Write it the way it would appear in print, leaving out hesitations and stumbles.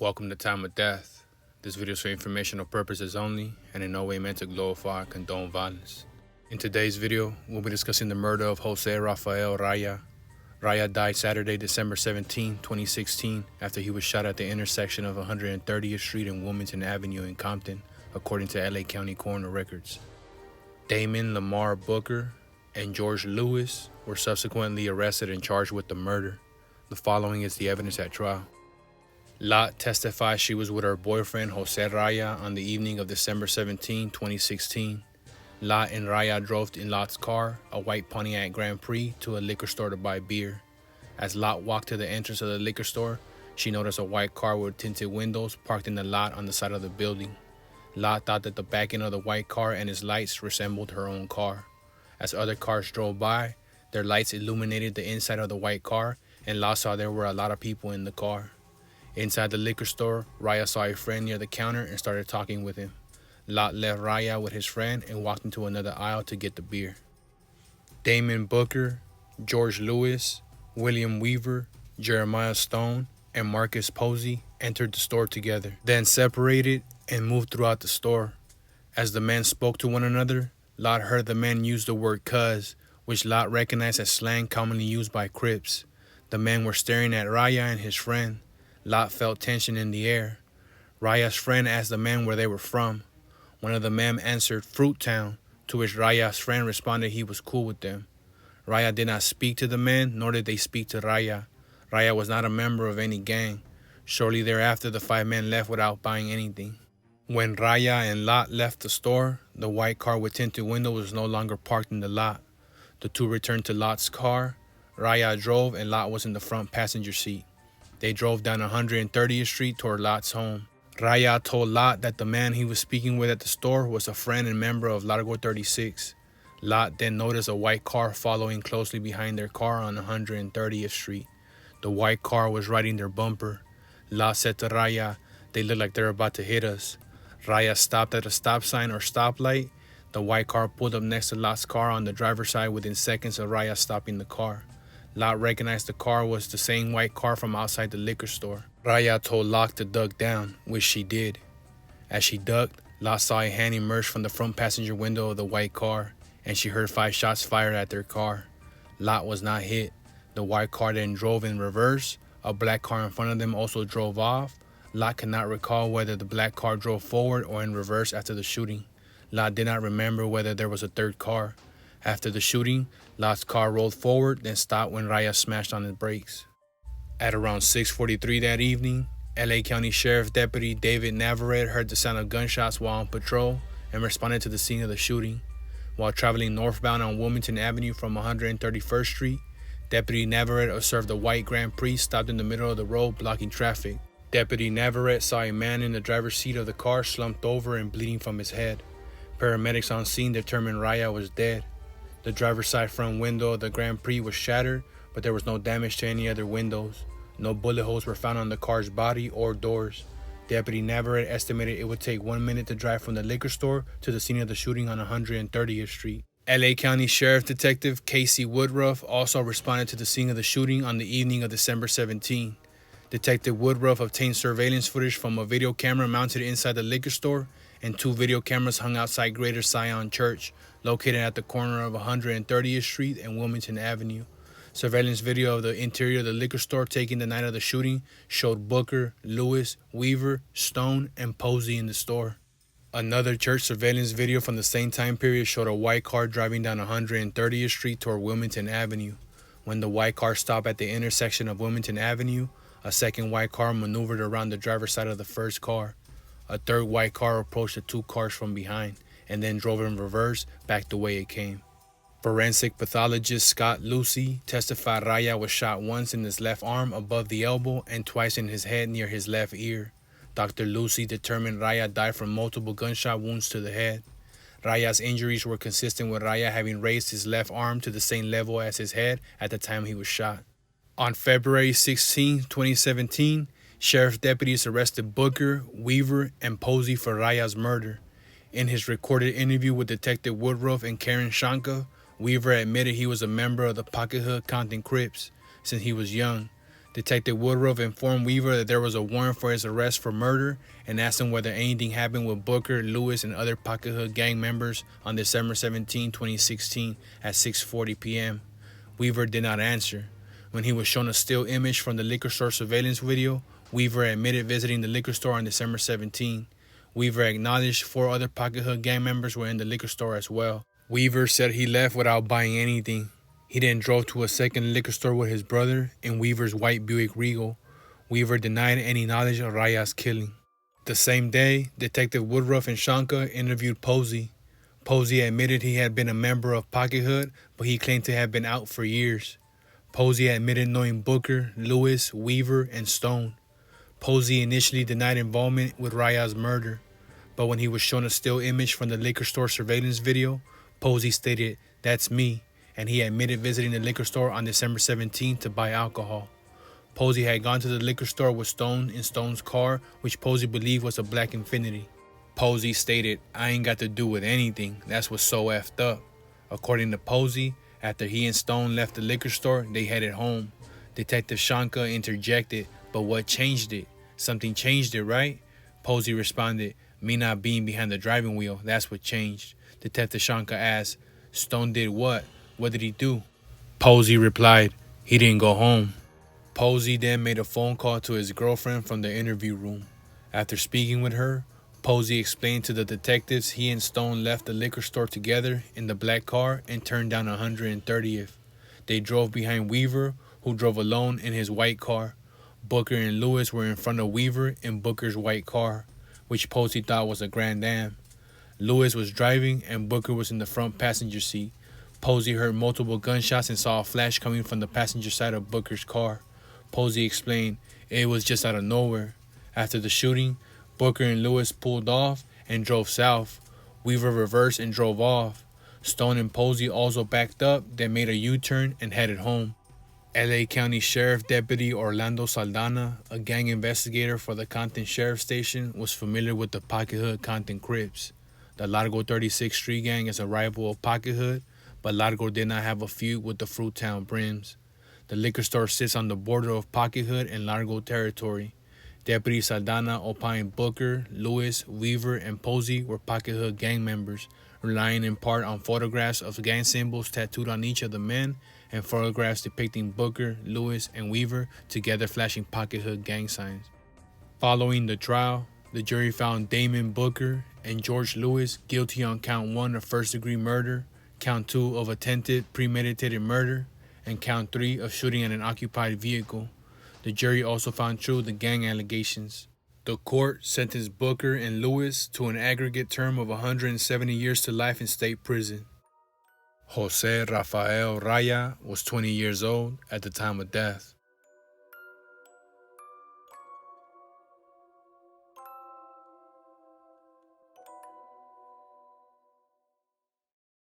Welcome to Time of Death. This video is for informational purposes only and in no way meant to glorify or condone violence. In today's video, we'll be discussing the murder of Jose Rafael Raya. Raya died Saturday, December 17, 2016, after he was shot at the intersection of 130th Street and Wilmington Avenue in Compton, according to LA County Coroner records. Damon Lamar Booker and George Lewis were subsequently arrested and charged with the murder. The following is the evidence at trial. Lot testified she was with her boyfriend Jose Raya on the evening of December 17, 2016. Lot and Raya drove in Lot's car, a white Pontiac Grand Prix, to a liquor store to buy beer. As Lot walked to the entrance of the liquor store, she noticed a white car with tinted windows parked in the lot on the side of the building. Lot thought that the back end of the white car and its lights resembled her own car. As other cars drove by, their lights illuminated the inside of the white car, and Lot saw there were a lot of people in the car. Inside the liquor store, Raya saw a friend near the counter and started talking with him. Lot left Raya with his friend and walked into another aisle to get the beer. Damon Booker, George Lewis, William Weaver, Jeremiah Stone, and Marcus Posey entered the store together, then separated and moved throughout the store. As the men spoke to one another, Lot heard the men use the word cuz, which Lot recognized as slang commonly used by Crips. The men were staring at Raya and his friend. Lot felt tension in the air. Raya's friend asked the men where they were from. One of the men answered Fruit Town, to which Raya's friend responded he was cool with them. Raya did not speak to the men, nor did they speak to Raya. Raya was not a member of any gang. Shortly thereafter, the five men left without buying anything. When Raya and Lot left the store, the white car with tinted windows was no longer parked in the lot. The two returned to Lot's car. Raya drove and Lot was in the front passenger seat. They drove down 130th Street toward Lot's home. Raya told Lot that the man he was speaking with at the store was a friend and member of Largo 36. Lot then noticed a white car following closely behind their car on 130th Street. The white car was riding their bumper. Lot said to Raya, "They look like they're about to hit us." Raya stopped at a stop sign or stoplight. The white car pulled up next to Lot's car on the driver's side within seconds of Raya stopping the car. Lot recognized the car was the same white car from outside the liquor store. Raya told Lot to duck down, which she did. As she ducked, Lot saw a hand emerge from the front passenger window of the white car, and she heard 5 shots fired at their car. Lot was not hit. The white car then drove in reverse. A black car in front of them also drove off. Lot could not recall whether the black car drove forward or in reverse after the shooting. Lot did not remember whether there was a third car. After the shooting, Lot's car rolled forward, then stopped when Raya smashed on his brakes. At around 6:43 that evening, LA County Sheriff Deputy David Navarette heard the sound of gunshots while on patrol and responded to the scene of the shooting. While traveling northbound on Wilmington Avenue from 131st Street, Deputy Navarette observed a white Grand Prix stopped in the middle of the road blocking traffic. Deputy Navarette saw a man in the driver's seat of the car slumped over and bleeding from his head. Paramedics on scene determined Raya was dead. The driver's side front window of the Grand Prix was shattered, but there was no damage to any other windows. No bullet holes were found on the car's body or doors. Deputy Navarette estimated it would take 1 minute to drive from the liquor store to the scene of the shooting on 130th Street. LA County Sheriff Detective Casey Woodruff also responded to the scene of the shooting on the evening of December 17. Detective Woodruff obtained surveillance footage from a video camera mounted inside the liquor store and 2 video cameras hung outside Greater Zion Church, located at the corner of 130th Street and Wilmington Avenue. Surveillance video of the interior of the liquor store taken the night of the shooting showed Booker, Lewis, Weaver, Stone, and Posey in the store. Another church surveillance video from the same time period showed a white car driving down 130th Street toward Wilmington Avenue. When the white car stopped at the intersection of Wilmington Avenue, a second white car maneuvered around the driver's side of the first car. A third white car approached the 2 cars from behind and then drove in reverse back the way it came. Forensic pathologist Scott Lucy testified Raya was shot once in his left arm above the elbow and twice in his head near his left ear. Dr. Lucy determined Raya died from multiple gunshot wounds to the head. Raya's injuries were consistent with Raya having raised his left arm to the same level as his head at the time he was shot. On February 16, 2017, sheriff deputies arrested Booker, Weaver, and Posey for Raya's murder. In his recorded interview with Detective Woodruff and Karen Shanka, Weaver admitted he was a member of the Pocket Hood Compton Crips since he was young. Detective Woodruff informed Weaver that there was a warrant for his arrest for murder and asked him whether anything happened with Booker, Lewis, and other Pocket Hood gang members on December 17, 2016 at 6:40 p.m. Weaver did not answer. When he was shown a still image from the liquor store surveillance video, Weaver admitted visiting the liquor store on December 17. Weaver acknowledged 4 other Pocket Hood gang members were in the liquor store as well. Weaver said he left without buying anything. He then drove to a second liquor store with his brother in Weaver's white Buick Regal. Weaver denied any knowledge of Raya's killing. The same day, Detective Woodruff and Shanka interviewed Posey. Posey admitted he had been a member of Pocket Hood, but he claimed to have been out for years. Posey admitted knowing Booker, Lewis, Weaver, and Stone. Posey initially denied involvement with Raya's murder, but when he was shown a still image from the liquor store surveillance video, Posey stated, "That's me," and he admitted visiting the liquor store on December 17th to buy alcohol. Posey had gone to the liquor store with Stone in Stone's car, which Posey believed was a black Infiniti. Posey stated, "I ain't got to do with anything. That's what's so effed up." According to Posey, after he and Stone left the liquor store, they headed home. Detective Shanka interjected, "But what changed it? Something changed it, right?" Posey responded, "Me not being behind the driving wheel, that's what changed." Detective Shanka asked, "Stone did what? What did he do?" Posey replied, "He didn't go home." Posey then made a phone call to his girlfriend from the interview room. After speaking with her, Posey explained to the detectives he and Stone left the liquor store together in the black car and turned down 130th. They drove behind Weaver, who drove alone in his white car. Booker and Lewis were in front of Weaver in Booker's white car, which Posey thought was a Grand Am. Lewis was driving and Booker was in the front passenger seat. Posey heard multiple gunshots and saw a flash coming from the passenger side of Booker's car. Posey explained, "It was just out of nowhere." After the shooting, Booker and Lewis pulled off and drove south. Weaver reversed and drove off. Stone and Posey also backed up, then made a U-turn and headed home. LA County Sheriff Deputy Orlando Saldana, a gang investigator for the Compton Sheriff Station, was familiar with the Pocket Hood Compton Crips. The Largo 36th Street Gang is a rival of Pocket Hood, but Largo did not have a feud with the Fruittown Brims. The liquor store sits on the border of Pocket Hood and Largo territory. Deputy Saldana opined Booker, Lewis, Weaver, and Posey were Pocket Hood gang members, relying in part on photographs of gang symbols tattooed on each of the men and photographs depicting Booker, Lewis, and Weaver together flashing Pocket Hood gang signs. Following the trial, the jury found Damon Booker and George Lewis guilty on count 1 of first-degree murder, count 2 of attempted premeditated murder, and count 3 of shooting at an occupied vehicle. The jury also found true the gang allegations. The court sentenced Booker and Lewis to an aggregate term of 170 years to life in state prison. Jose Rafael Raya was 20 years old at the time of death.